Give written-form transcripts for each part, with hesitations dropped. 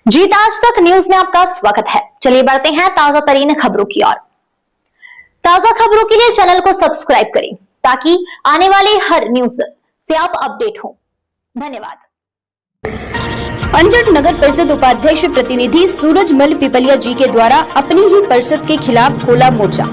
जीत आज तक न्यूज में आपका स्वागत है। चलिए बढ़ते हैं ताजा तरीन खबरों की ओर। ताजा खबरों के लिए चैनल को सब्सक्राइब करें ताकि आने वाले हर न्यूज से आप अपडेट हो। धन्यवाद। अंजड़ नगर परिषद उपाध्यक्ष प्रतिनिधि सूरजमल पिपलिया जी के द्वारा अपनी ही परिषद के खिलाफ खोला मोर्चा।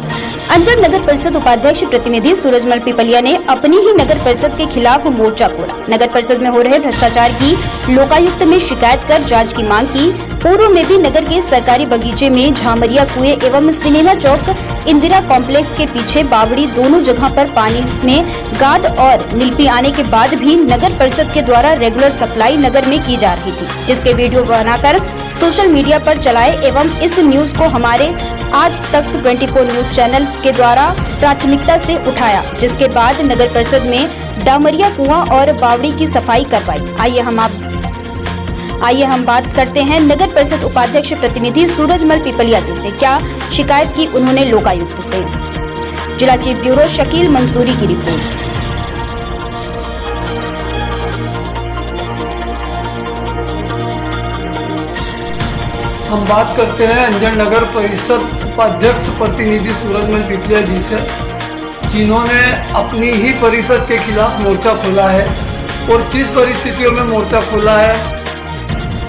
अंजड़ नगर परिषद उपाध्यक्ष प्रतिनिधि सूरजमल पिपलिया ने अपनी ही नगर परिषद के खिलाफ मोर्चा खोला। नगर परिषद में हो रहे भ्रष्टाचार की लोकायुक्त में शिकायत कर जांच की मांग की। पूर्व में भी नगर के सरकारी बगीचे में झामरिया कुएं एवं सिनेमा चौक इंदिरा कॉम्प्लेक्स के पीछे बावड़ी दोनों जगह पर पानी में गाद और नीलपी आने के बाद भी नगर परिषद के द्वारा रेगुलर सप्लाई नगर में की जा रही थी, जिसके वीडियो बनाकर सोशल मीडिया पर चलाए एवं इस न्यूज को हमारे आज तक 24 न्यूज चैनल के द्वारा प्राथमिकता से उठाया, जिसके बाद नगर परिषद में डामरिया कुआं और बावड़ी की सफाई करवाई। आइए हम बात करते हैं नगर परिषद उपाध्यक्ष प्रतिनिधि सूरजमल पिपलिया जी से। क्या शिकायत की उन्होंने लोकायुक्त से। जिला चीफ ब्यूरो शकील मंसूरी की रिपोर्ट। हम बात करते हैं अंजड़ नगर परिषद उपाध्यक्ष प्रतिनिधि सूरजमल पिपलिया जी से, जिन्होंने अपनी ही परिषद के खिलाफ मोर्चा खोला है और किस परिस्थितियों में मोर्चा खोला है।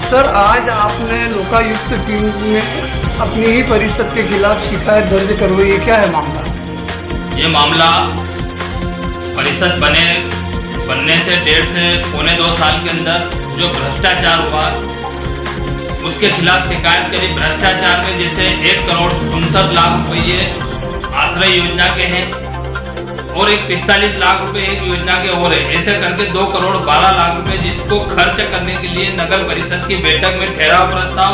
सर, आज आपने लोकायुक्त टीम में अपनी ही परिषद के खिलाफ शिकायत दर्ज करवाई है, क्या है मामला? ये मामला परिषद बनने से 1.5 से पौने 2 साल के अंदर जो भ्रष्टाचार हुआ उसके खिलाफ शिकायत करी। भ्रष्टाचार में जैसे 1,67,00,000 रुपये आश्रय योजना के हैं और 45 लाख रुपए एक योजना के और है। ऐसे करके 2,12,00,000 रुपए जिसको खर्च करने के लिए नगर परिषद की बैठक में ठहराव प्रस्ताव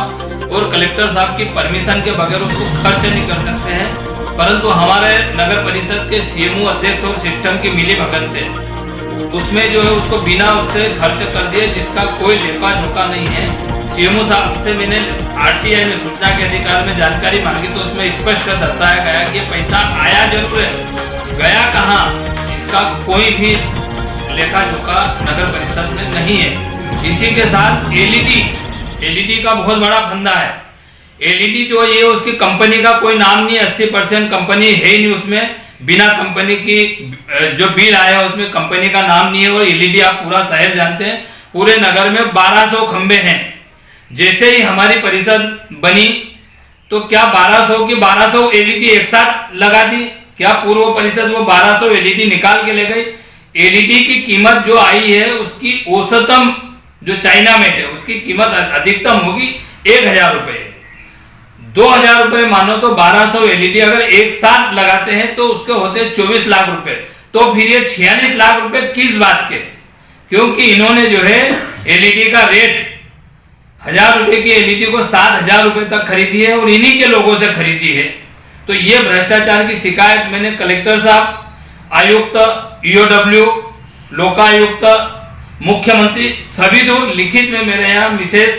और कलेक्टर साहब की परमिशन के बगैर उसको खर्च नहीं कर सकते हैं, परंतु हमारे नगर परिषद के सीएमओ अध्यक्ष और सिस्टम की मिली भगत से उसमें जो है उसको बिना उससे खर्च कर दिए, जिसका कोई लेखा जोखा नहीं है। सीएमओ साहब से मैंने आरटीआई में सूचना के अधिकार में जानकारी मांगी तो उसमें स्पष्ट दर्शाया गया कि पैसा आया जरूर है, गया कहाँ इसका कोई भी लेखा जोखा नगर परिषद में नहीं है। इसी के साथ एलईडी का बहुत बड़ा फंदा है। एलईडी जो ये उसकी कंपनी का कोई नाम नहीं है, 80% कंपनी है ही नहीं उसमें। बिना कंपनी की जो बिल आया है उसमें कंपनी का नाम नहीं है। और एलईडी आप पूरा शहर जानते हैं, पूरे नगर में 1200 खंबे हैं। जैसे ही हमारी परिषद बनी तो क्या 1200 की 1200 एलईडी एक साथ लगा दी? क्या पूर्व परिषद वो 1200 एलईडी निकाल के ले गई? एलईडी की कीमत जो आई है उसकी औसतम जो चाइना मेट है उसकी कीमत अधिकतम होगी 1000 रुपए। 2000 रुपए मानो तो 1200 एलईडी अगर एक साथ लगाते हैं तो उसके होते 24 लाख रुपए। तो फिर ये 46 लाख रुपए किस बात के? क्योंकि इन्होंने जो है एलईडी का रेट 1000 रुपए की एलईडी को 7000 रुपए तक खरीदी है और इन्हीं के लोगों से खरीदी है। तो ये भ्रष्टाचार की शिकायत मैंने कलेक्टर साहब, आयुक्त, ईओडब्ल्यू, लोकायुक्त, मुख्यमंत्री सभी दो लिखित में मेरे यहाँ मिसेज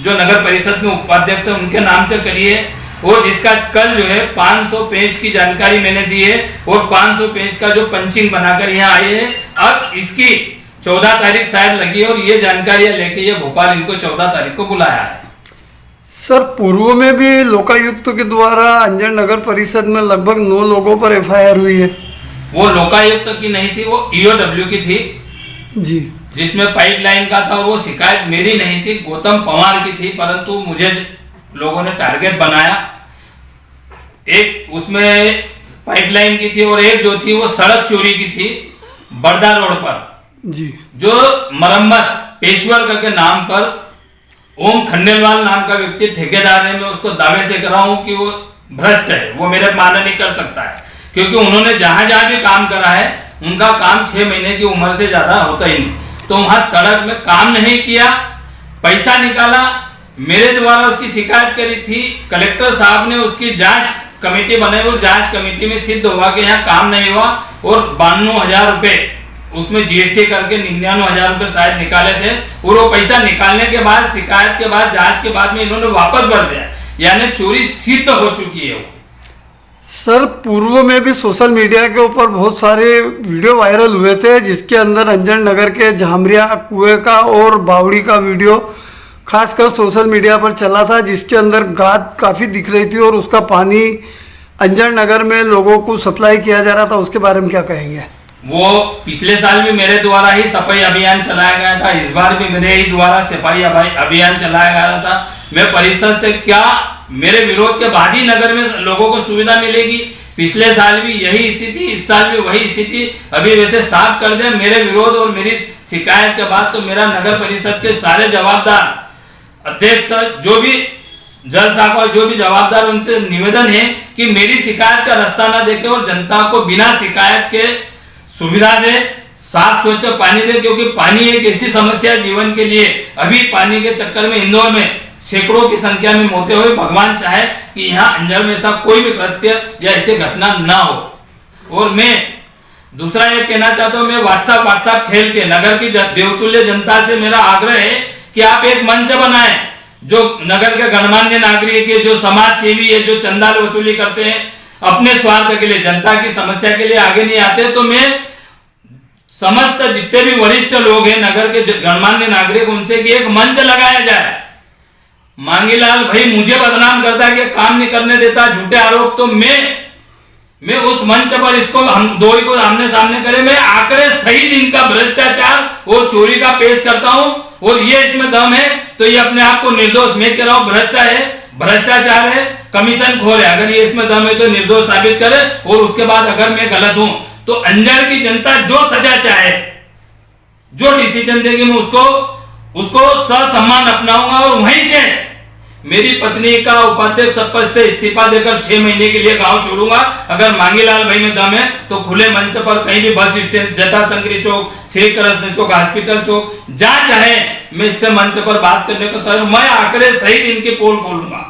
जो नगर परिषद में उपाध्यक्ष है उनके नाम से करी है। और जिसका कल जो है 500 पेज की जानकारी मैंने दी है और 500 पेज का जो पंचिंग बनाकर यहाँ आए हैं। अब इसकी 14 तारीख शायद लगी है और ये जानकारियां लेके ये भोपाल इनको 14 तारीख को बुलाया है। सर, पूर्व में भी लोकायुक्त के द्वारा अंजड़ नगर परिषद में लगभग 9 लोगों पर एफआईआर हुई है। वो लोकायुक्त की नहीं थी, वो ईओडब्ल्यू की थी जी, जिसमें पाइपलाइन का था। और वो शिकायत मेरी नहीं थी, गौतम पवार की थी, परंतु मुझे लोगों ने टारगेट बनाया। एक उसमें पाइपलाइन की थी और एक जो थी वो सड़क चोरी की थी बड़दा रोड पर जी, जो मरम्मत पेशवर के नाम पर ओम खंडेलवाल नाम का व्यक्ति ठेकेदार है। मैं उसको दावे से कर रहा हूं कि वो भ्रष्ट है, वो मेरे मानना नहीं कर सकता है, क्योंकि उन्होंने जहां जहां भी काम करा है उनका काम 6 महीने की उम्र से ज्यादा होता ही नहीं। तो वहां सड़क में काम नहीं किया, पैसा निकाला, मेरे द्वारा उसकी शिकायत करी थी। कलेक्टर साहब ने उसकी जांच कमेटी बनाई और जांच कमेटी में सिद्ध हुआ कि यहाँ काम नहीं हुआ और 92,000 रुपए उसमें जीएसटी करके 99,000 रुपए शायद निकाले थे। और वो पैसा निकालने के बाद, शिकायत के बाद, जांच के बाद में इन्होंने वापस भर दिया, यानी चोरी सिद्ध हो चुकी है वो। सर, पूर्व में भी सोशल मीडिया के ऊपर बहुत सारे वीडियो वायरल हुए थे जिसके अंदर अंजड़ नगर के झामरिया कुएं का और बावड़ी का वीडियो खासकर सोशल मीडिया पर चला था, जिसके अंदर गाद काफ़ी दिख रही थी और उसका पानी अंजड़ नगर में लोगों को सप्लाई किया जा रहा था। उसके बारे में क्या कहेंगे? वो पिछले साल भी मेरे द्वारा ही सफाई अभियान चलाया गया था, इस बार भी मेरे ही द्वारा सफाई अभियान चलाया गया था। मैं परिषद से क्या मेरे विरोध के बाद ही नगर में लोगों को सुविधा मिलेगी? पिछले साल भी यही स्थिति, इस साल भी वही स्थिति। अभी वैसे साफ कर दे, मेरे विरोध और मेरी शिकायत के बाद तो मेरा नगर परिषद के सारे जवाबदार अध्यक्ष, जो भी जल शाखा, जो भी जवाबदार, उनसे निवेदन है कि मेरी शिकायत का रास्ता ना देखे और जनता को बिना शिकायत के सुविधा दे, साफ स्वच्छ पानी दे, क्योंकि पानी एक ऐसी समस्या जीवन के लिए। अभी पानी के चक्कर में इंदौर में सैकड़ों की संख्या में मौतें हुई। भगवान चाहे कि यहाँ अंजड़ में ऐसा कोई भी कृत्य या ऐसी घटना ना हो। और मैं दूसरा ये कहना चाहता हूँ, मैं व्हाट्सएप खेल के नगर की देवतुल्य जनता से मेरा आग्रह है कि आप एक मंच बनाएं, जो नगर के गणमान्य नागरिक है, जो समाज सेवी है, जो चंदा वसूली करते हैं, अपने स्वार्थ के लिए, जनता की समस्या के लिए आगे नहीं आते। तो मैं समस्त जितने भी वरिष्ठ लोग हैं नगर के गणमान्य नागरिक, उनसे कि एक मंच लगाया जाए। मांगीलाल भाई मुझे बदनाम करता है कि काम नहीं करने देता, झूठे आरोप, तो मैं उस मंच पर इसको हम दो ही को आमने सामने करें, मैं आंकड़े सहित इनका भ्रष्टाचार और चोरी का पेश करता हूं, और ये इसमें दम है तो ये अपने आप को निर्दोष, मैं कह रहा हूं भ्रष्टाचार है, कमीशन खोर है। अगर ये इसमें दम है तो निर्दोष साबित करे, और उसके बाद अगर मैं गलत हूं तो अंजड़ की जनता जो सजा चाहे, जो डिसीजन देगी, मैं उसको ससम्मान अपनाऊंगा। और वहीं से मेरी पत्नी का उपाध्यक्ष पद से इस्तीफा देकर 6 महीने के लिए गांव छोड़ूंगा। अगर मांगीलाल भाई में दम है तो खुले मंच पर कहीं भी बस स्टैंड, जटा संकरी चौक, श्री कृष्ण चौक, हॉस्पिटल चौक, जहां चाहे मैं इससे मंच पर बात करने को तैयार हूं। मैं आंकड़े सहित इनके पोल खोलूंगा।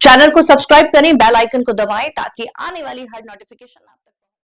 चैनल को सब्सक्राइब करें, बेल आइकन को दबाएं ताकि आने वाली हर नोटिफिकेशन